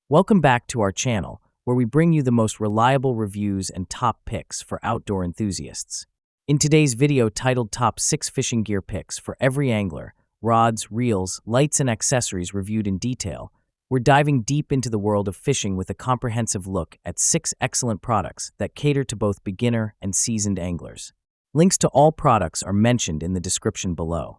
Welcome back to our channel, where we bring you the most reliable reviews and top picks for outdoor enthusiasts. In today's video titled Top 6 Fishing Gear Picks for Every Angler, rods, reels, lights, and accessories reviewed in detail, we're diving deep into the world of fishing with a comprehensive look at 6 excellent products that cater to both beginner and seasoned anglers. Links to all products are mentioned in the description below.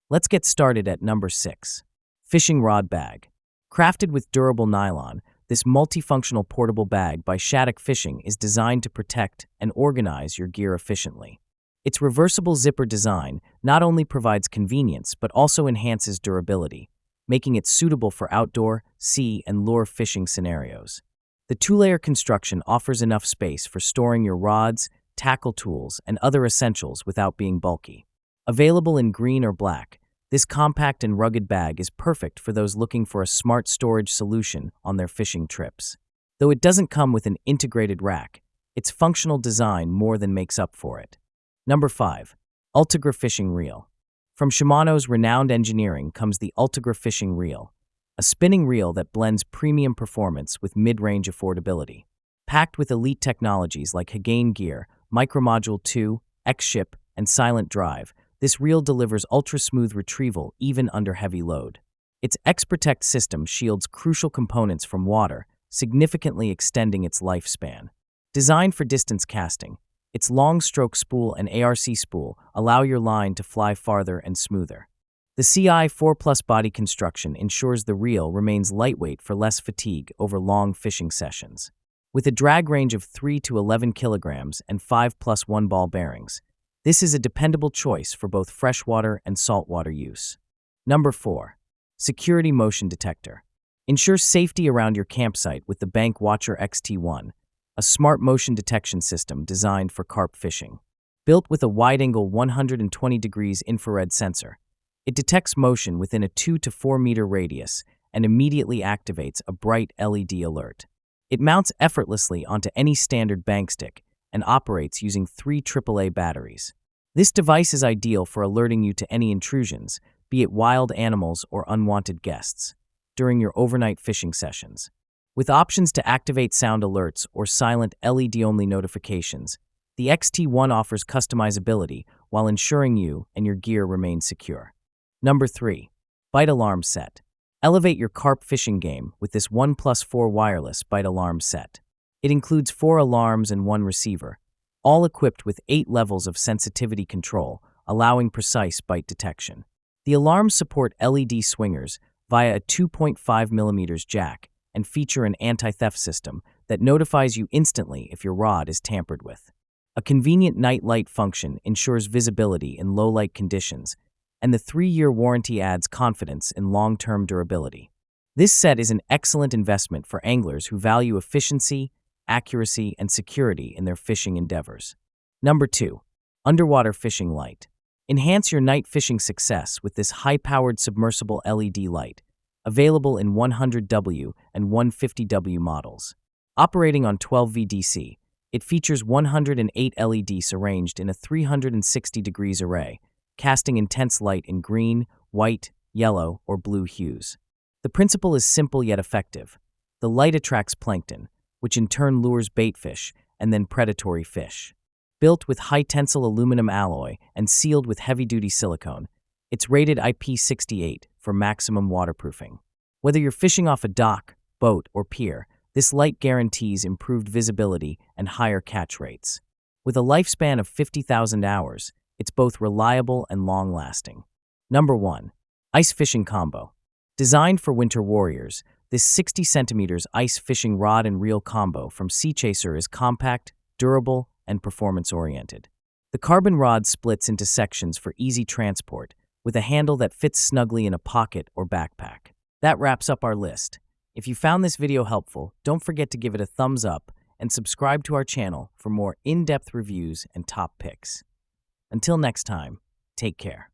Let's get started at number 6. Fishing Rod Bag. Crafted with durable nylon, this multifunctional portable bag by Shattuck Fishing is designed to protect and organize your gear efficiently. Its reversible zipper design not only provides convenience but also enhances durability, making it suitable for outdoor, sea, and lure fishing scenarios. The two-layer construction offers enough space for storing your rods, tackle tools, and other essentials without being bulky. Available in green or black, this compact and rugged bag is perfect for those looking for a smart storage solution on their fishing trips. Though it doesn't come with an integrated rack, its functional design more than makes up for it. Number 5. Ultegra Fishing Reel. From Shimano's renowned engineering comes the Ultegra Fishing Reel, a spinning reel that blends premium performance with mid-range affordability. Packed with elite technologies like Hagain Gear, Micromodule 2, X-Ship, and Silent Drive, this reel delivers ultra-smooth retrieval even under heavy load. Its X-Protect system shields crucial components from water, significantly extending its lifespan. Designed for distance casting, its long stroke spool and ARC spool allow your line to fly farther and smoother. The CI 4+ body construction ensures the reel remains lightweight for less fatigue over long fishing sessions. With a drag range of 3 to 11 kilograms and 5+1 ball bearings, this is a dependable choice for both freshwater and saltwater use. Number 4. Security Motion Detector. Ensure safety around your campsite with the Bank Watcher XT1, a smart motion detection system designed for carp fishing. Built with a wide-angle 120 degrees infrared sensor, it detects motion within a 2 to 4 meter radius and immediately activates a bright LED alert. It mounts effortlessly onto any standard bank stick and operates using 3 AAA batteries. This device is ideal for alerting you to any intrusions, be it wild animals or unwanted guests, during your overnight fishing sessions. With options to activate sound alerts or silent LED-only notifications, the XT1 offers customizability while ensuring you and your gear remain secure. Number 3. Bite Alarm Set. Elevate your carp fishing game with this 1+4 wireless bite alarm set. It includes 4 alarms and 1 receiver, all equipped with 8 levels of sensitivity control, allowing precise bite detection. The alarms support LED swingers via a 2.5mm jack and feature an anti-theft system that notifies you instantly if your rod is tampered with. A convenient night light function ensures visibility in low-light conditions, and the 3-year warranty adds confidence in long-term durability. This set is an excellent investment for anglers who value efficiency, accuracy, and security in their fishing endeavors. Number 2. Underwater Fishing Light. Enhance your night fishing success with this high-powered submersible LED light, available in 100W and 150W models. Operating on 12 VDC, it features 108 LEDs arranged in a 360 degrees array, casting intense light in green, white, yellow, or blue hues. The principle is simple yet effective. The light attracts plankton, which in turn lures baitfish and then predatory fish. Built with high-tensile aluminum alloy and sealed with heavy-duty silicone, it's rated IP68 for maximum waterproofing. Whether you're fishing off a dock, boat, or pier, this light guarantees improved visibility and higher catch rates. With a lifespan of 50,000 hours, it's both reliable and long-lasting. Number 1. Ice Fishing Combo. Designed for winter warriors, this 60 centimeters ice fishing rod and reel combo from Sea Chaser is compact, durable, and performance-oriented. The carbon rod splits into sections for easy transport, with a handle that fits snugly in a pocket or backpack. That wraps up our list. If you found this video helpful, don't forget to give it a thumbs up and subscribe to our channel for more in-depth reviews and top picks. Until next time, take care.